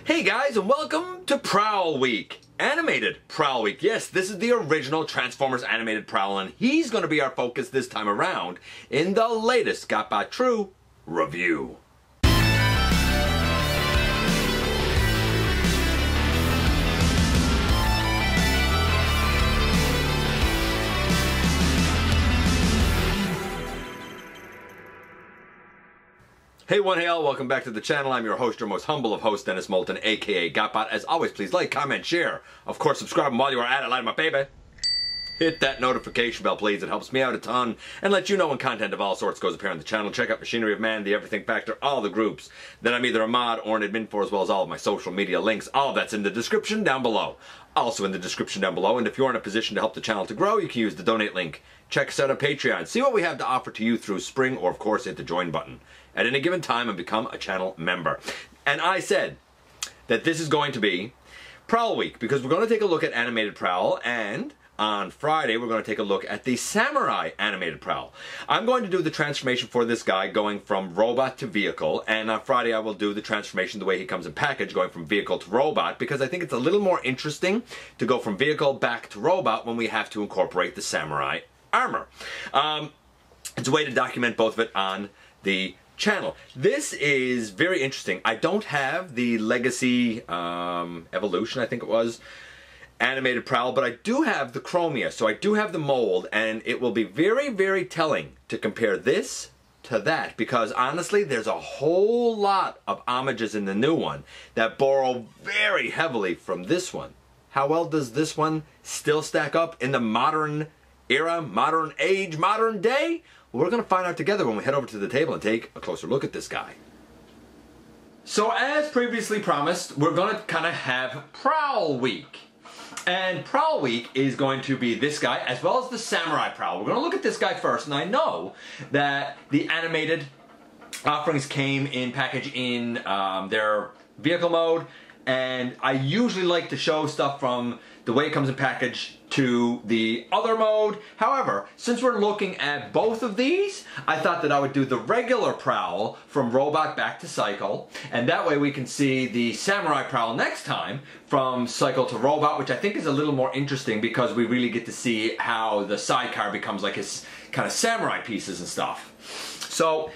Hey guys, and welcome to Prowl Week. Animated Prowl Week. Yes, this is the original Transformers Animated Prowl, and he's going to be our focus this time around in the latest GotBot True review. Hey one, hey all, welcome back to the channel. I'm your host, your most humble of hosts, Dennis Moulton, aka GotBot. As always, please like, comment, share. Of course, subscribe, and while you are at it, light my baby. Hit that notification bell, please. It helps me out a ton and let you know when content of all sorts goes up here on the channel. Check out Machinery of Man, The Everything Factor, all the groups that I'm either a mod or an admin for, as well as all of my social media links. All of that's in the description down below. Also in the description down below, and if you're in a position to help the channel to grow, you can use the donate link. Check us out on Patreon. See what we have to offer to you through Spring, or of course hit the join button at any given time and become a channel member. And I said that this is going to be Prowl Week because we're going to take a look at Animated Prowl, and on Friday we're going to take a look at the Samurai Animated Prowl. I'm going to do the transformation for this guy going from robot to vehicle, and on Friday I will do the transformation the way he comes in package, going from vehicle to robot, because I think it's a little more interesting to go from vehicle back to robot when we have to incorporate the samurai armor. It's a way to document both of it on the channel. This is very interesting. I don't have the Legacy Evolution, I think it was, Animated Prowl, but I do have the Chromia, so I do have the mold, and it will be very, very telling to compare this to that, because honestly, there's a whole lot of homages in the new one that borrow very heavily from this one. How well does this one still stack up in the modern era, modern age, modern day? We're going to find out together when we head over to the table and take a closer look at this guy. So as previously promised, we're going to kind of have Prowl Week. And Prowl Week is going to be this guy as well as the Samurai Prowl. We're going to look at this guy first, and I know that the animated offerings came in package in their vehicle mode, and I usually like to show stuff from the way it comes in package to the other mode. However, since we're looking at both of these, I thought that I would do the regular Prowl from robot back to cycle, and that way we can see the Samurai Prowl next time from cycle to robot, which I think is a little more interesting because we really get to see how the sidecar becomes like his kind of samurai pieces and stuff. So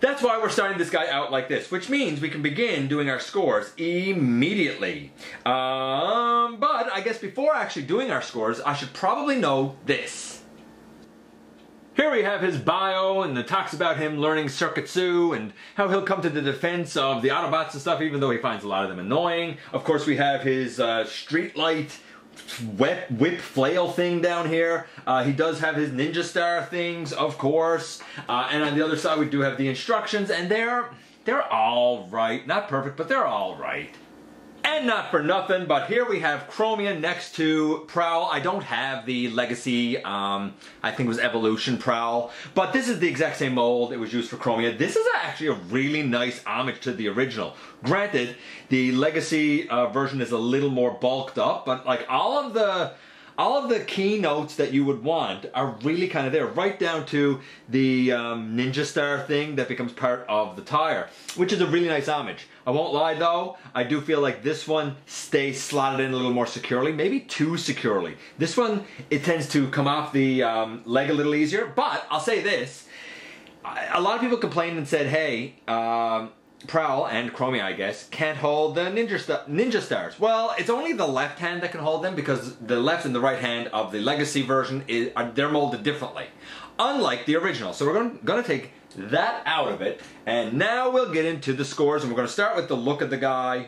that's why we're starting this guy out like this, which means we can begin doing our scores immediately. But I guess before actually doing our scores, I should probably know this. Here we have his bio, and it talks about him learning Circuitsu and how he'll come to the defense of the Autobots and stuff, even though he finds a lot of them annoying. Of course, we have his street light whip flail thing down here. He does have his ninja star things, of course, and on the other side we do have the instructions, and they're all right. Not perfect, but they're all right. And not for nothing, but here we have Chromia next to Prowl. I don't have the Legacy, I think it was Evolution Prowl, but this is the exact same mold. It was used for Chromia. This is actually a really nice homage to the original. Granted, the Legacy version is a little more bulked up, but like all of the keynotes that you would want are really kind of there, right down to the Ninja Star thing that becomes part of the tire, which is a really nice homage. I won't lie though, I do feel like this one stays slotted in a little more securely, maybe too securely. This one, it tends to come off the leg a little easier, but I'll say this, a lot of people complained and said, hey, Prowl and Chromia, I guess, can't hold the Ninja Stars. Well, it's only the left hand that can hold them because the left and the right hand of the Legacy version, they're molded differently, unlike the original. So we're going to take that out of it, and now we'll get into the scores, and we're going to start with the look of the guy.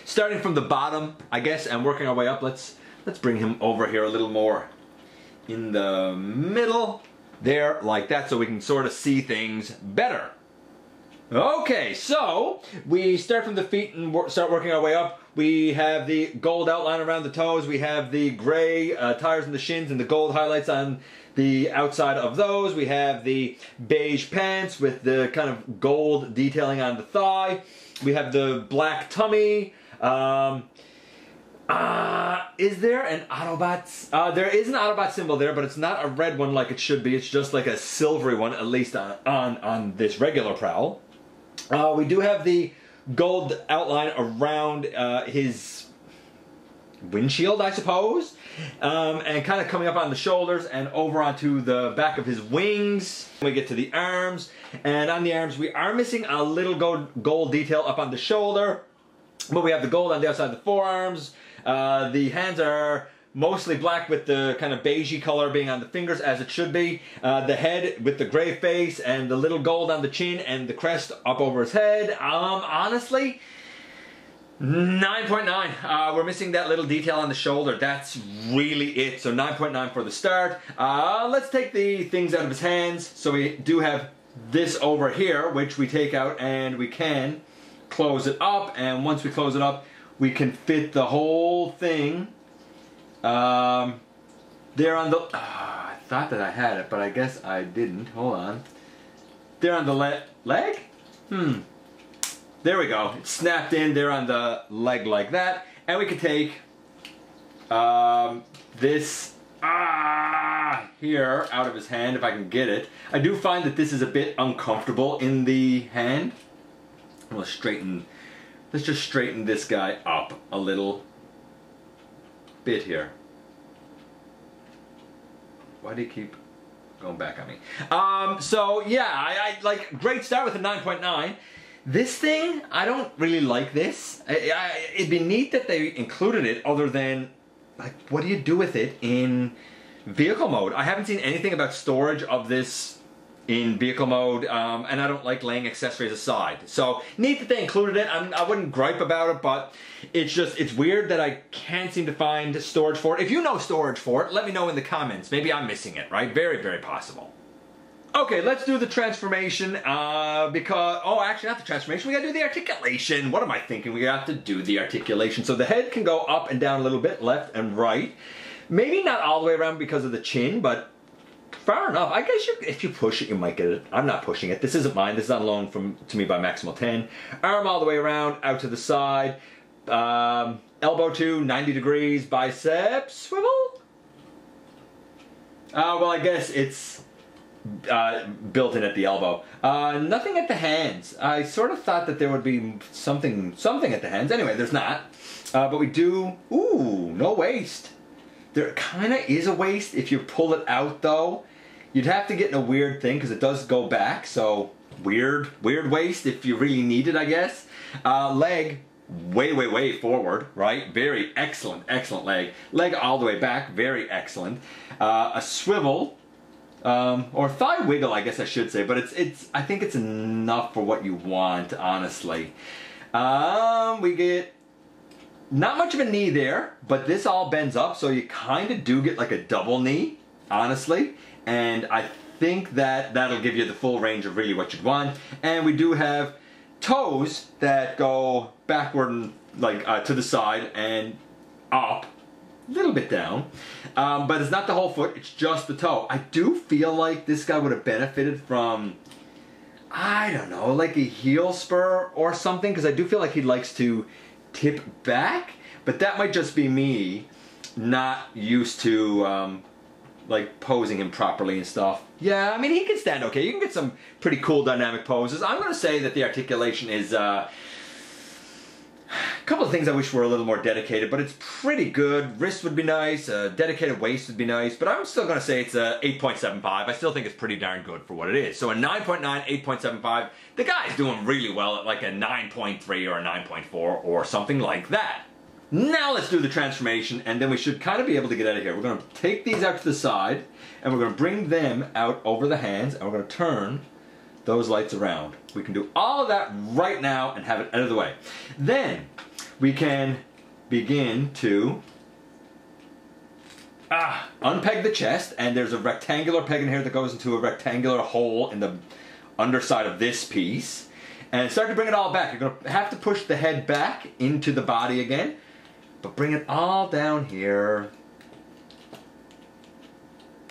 Starting from the bottom, I guess, and working our way up. Let's bring him over here a little more in the middle, there, like that, so we can sort of see things better. Okay, so we start from the feet and start working our way up. We have the gold outline around the toes. We have the gray tires on the shins and the gold highlights on the outside of those. We have the beige pants with the kind of gold detailing on the thigh. We have the black tummy. Is there an Autobot? There is an Autobot symbol there, but it's not a red one like it should be. It's just like a silvery one, at least on this regular Prowl. We do have the gold outline around his windshield, I suppose, and kind of coming up on the shoulders and over onto the back of his wings. We get to the arms, and on the arms we are missing a little gold detail up on the shoulder, but we have the gold on the outside of the forearms. The hands are mostly black with the kind of beigey color being on the fingers, as it should be. The head with the gray face and the little gold on the chin and the crest up over his head. Honestly, 9.9. We're missing that little detail on the shoulder. That's really it. So 9.9 for the start. Let's take the things out of his hands. So we do have this over here, which we take out and we can close it up. And once we close it up, we can fit the whole thing there on the... I thought that I had it, but I guess I didn't. Hold on. There on the leg? There we go. It's snapped in there on the leg like that. And we can take this here out of his hand if I can get it. I do find that this is a bit uncomfortable in the hand. Let's just straighten this guy up a little bit here. Why do you keep going back on me? So yeah, I like, great start with a 9.9. This thing, I don't really like this. It'd be neat that they included it, other than, like, what do you do with it in vehicle mode? I haven't seen anything about storage of this in vehicle mode, and I don't like laying accessories aside. So, neat that they included it. I wouldn't gripe about it, but it's weird that I can't seem to find storage for it. If you know storage for it, let me know in the comments. Maybe I'm missing it, right? Very, very possible. Okay, let's do the transformation, because... Oh, actually, not the transformation. We gotta do the articulation. What am I thinking? We have to do the articulation. So the head can go up and down a little bit, left and right. Maybe not all the way around because of the chin, but far enough. I guess if you push it, you might get it. I'm not pushing it. This isn't mine. This is on loan to me by Maximal 10. Arm all the way around, out to the side. Elbow to 90 degrees. Bicep swivel? Well, I guess it's... built in at the elbow. Nothing at the hands. I sort of thought that there would be something at the hands. Anyway, there's not. But we do... Ooh, no waist. There kind of is a waist if you pull it out, though. You'd have to get in a weird thing because it does go back. So, weird waist if you really need it, I guess. Leg, way forward, right? Very excellent leg. Leg all the way back, very excellent. A swivel... or thigh wiggle, I guess I should say, but I think it's enough for what you want, honestly. We get not much of a knee there, but this all bends up, so you kind of do get like a double knee, honestly. And I think that'll give you the full range of really what you'd want. And we do have toes that go backward and like to the side and up. A little bit down, but it's not the whole foot, it's just the toe. I do feel like this guy would have benefited from, I don't know, like a heel spur or something, because I do feel like he likes to tip back, but that might just be me not used to like posing him properly and stuff. Yeah, I mean, he can stand okay. You can get some pretty cool dynamic poses. I'm going to say that the articulation is a couple of things I wish were a little more dedicated, but it's pretty good. Wrist would be nice, a dedicated waist would be nice, but I'm still going to say it's a 8.75. I still think it's pretty darn good for what it is. So a 9.9, 8.75, the guy's doing really well at like a 9.3 or a 9.4 or something like that. Now let's do the transformation, and then we should kind of be able to get out of here. We're going to take these out to the side, and we're going to bring them out over the hands, and we're going to turn those lights around. We can do all of that right now and have it out of the way. Then we can begin to unpeg the chest, and there's a rectangular peg in here that goes into a rectangular hole in the underside of this piece. And start to bring it all back. You're going to have to push the head back into the body again, but bring it all down here.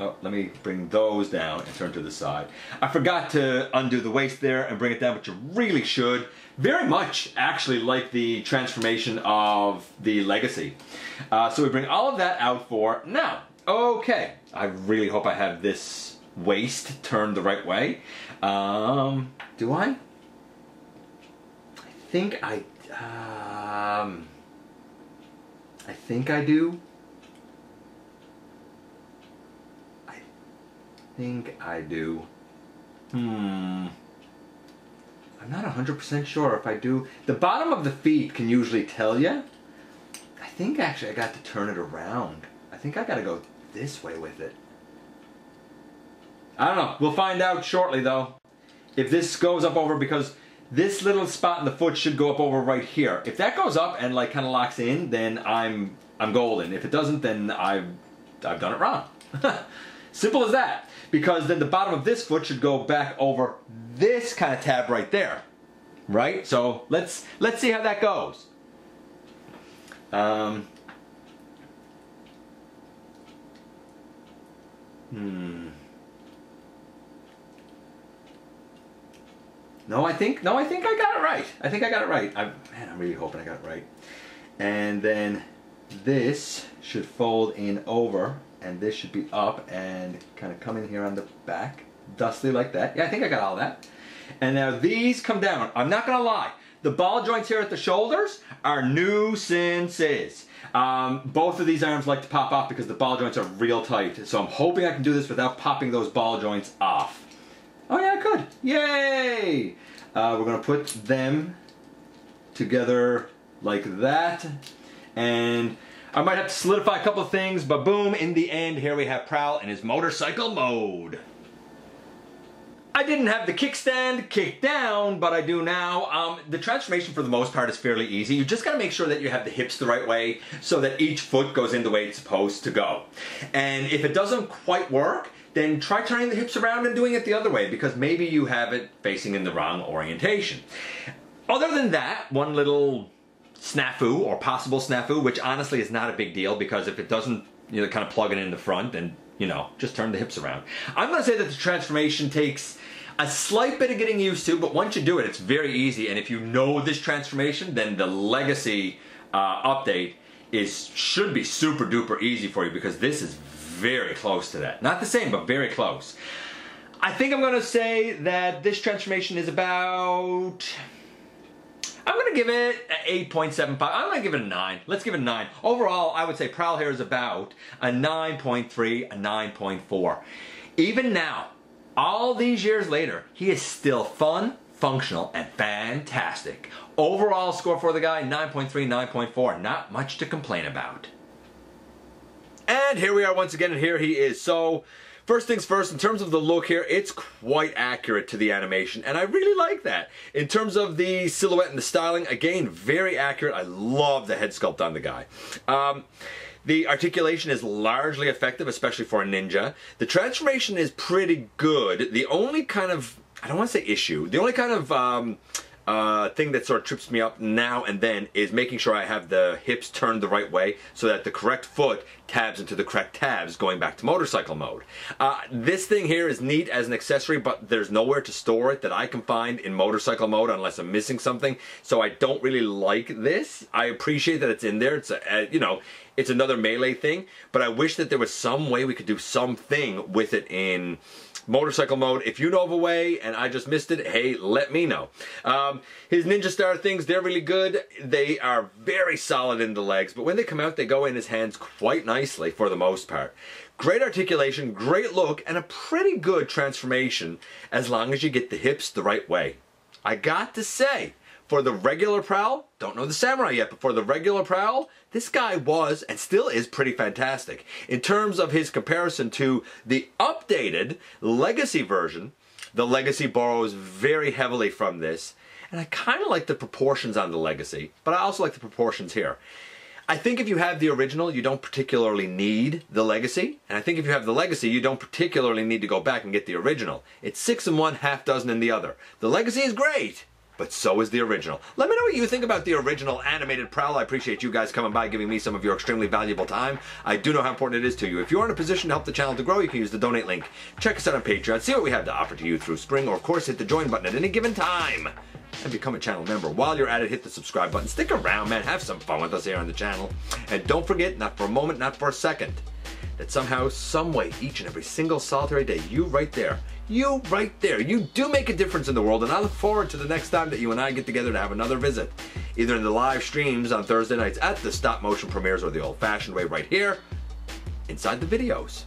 Oh, let me bring those down and turn to the side. I forgot to undo the waist there and bring it down, but you really should. Very much actually like the transformation of the Legacy. So we bring all of that out for now. Okay, I really hope I have this waist turned the right way. Do I? I think I think I do. I think I do. I'm not 100% sure if I do. The bottom of the feet can usually tell you. I think actually I got to turn it around. I think I got to go this way with it. I don't know. We'll find out shortly though. If this goes up over, because this little spot in the foot should go up over right here. If that goes up and like kind of locks in, then I'm golden. If it doesn't, then I've done it wrong. Simple as that. Because then the bottom of this foot should go back over this kind of tab right there. Right? So let's see how that goes. No, I think I got it right. I think I got it right. Man, I'm really hoping I got it right. And then this should fold in over, and this should be up and kind of come in here on the back, dustly like that. Yeah, I think I got all that. And now these come down. I'm not gonna lie. The ball joints here at the shoulders are nuisances. Both of these arms like to pop off because the ball joints are real tight. So I'm hoping I can do this without popping those ball joints off. Oh yeah, I could. Yay! We're gonna put them together like that. And I might have to solidify a couple of things, but boom, in the end, here we have Prowl in his motorcycle mode. I didn't have the kickstand kicked down, but I do now. The transformation for the most part is fairly easy. You just gotta make sure that you have the hips the right way so that each foot goes in the way it's supposed to go. And if it doesn't quite work, then try turning the hips around and doing it the other way, because maybe you have it facing in the wrong orientation. Other than that, one little snafu or possible snafu, which honestly is not a big deal, because if it doesn't, you know, kind of plug it in the front, then, you know, just turn the hips around. I'm going to say that the transformation takes a slight bit of getting used to, but once you do it, it's very easy. And if you know this transformation, then the Legacy update should be super duper easy for you, because this is very close to that. Not the same, but very close. I think I'm going to say that this transformation is about... I'm going to give it an 8.75. I'm going to give it a 9. Let's give it a 9. Overall, I would say Prowl here is about a 9.3, a 9.4. Even now, all these years later, he is still fun, functional, and fantastic. Overall score for the guy, 9.3, 9.4. Not much to complain about. And here we are once again, and here he is. So, first things first, in terms of the look here, it's quite accurate to the animation, and I really like that. In terms of the silhouette and the styling, again, very accurate. I love the head sculpt on the guy. The articulation is largely effective, especially for a ninja. The transformation is pretty good. The only kind of, I don't want to say issue, the only kind of thing that sort of trips me up now and then is making sure I have the hips turned the right way so that the correct foot tabs into the correct tabs going back to motorcycle mode. This thing here is neat as an accessory, but there's nowhere to store it that I can find in motorcycle mode unless I'm missing something, so I don't really like this. I appreciate that it's in there. It's you know, it's another melee thing, but I wish that there was some way we could do something with it in motorcycle mode. If you know of a way and I just missed it, hey, let me know. His Ninja Star things, they're really good. They are very solid in the legs, but when they come out, they go in his hands quite nicely for the most part. Great articulation, great look, and a pretty good transformation as long as you get the hips the right way. I got to say, for the regular Prowl, don't know the Samurai yet, but for the regular Prowl, this guy was and still is pretty fantastic. In terms of his comparison to the updated Legacy version, the Legacy borrows very heavily from this, and I kind of like the proportions on the Legacy, but I also like the proportions here. I think if you have the original, you don't particularly need the Legacy, and I think if you have the Legacy, you don't particularly need to go back and get the original. It's 6 in one, half dozen in the other. The Legacy is great, but so is the original. Let me know what you think about the original animated Prowl. I appreciate you guys coming by, giving me some of your extremely valuable time. I do know how important it is to you. If you're in a position to help the channel to grow, you can use the donate link. Check us out on Patreon, see what we have to offer to you through spring, or of course hit the join button at any given time and become a channel member. While you're at it, hit the subscribe button. Stick around, man. Have some fun with us here on the channel. And don't forget, not for a moment, not for a second, that somehow, some way, each and every single solitary day, you right there, you do make a difference in the world, and I look forward to the next time that you and I get together to have another visit, either in the live streams on Thursday nights at the stop motion premieres or the old-fashioned way right here inside the videos.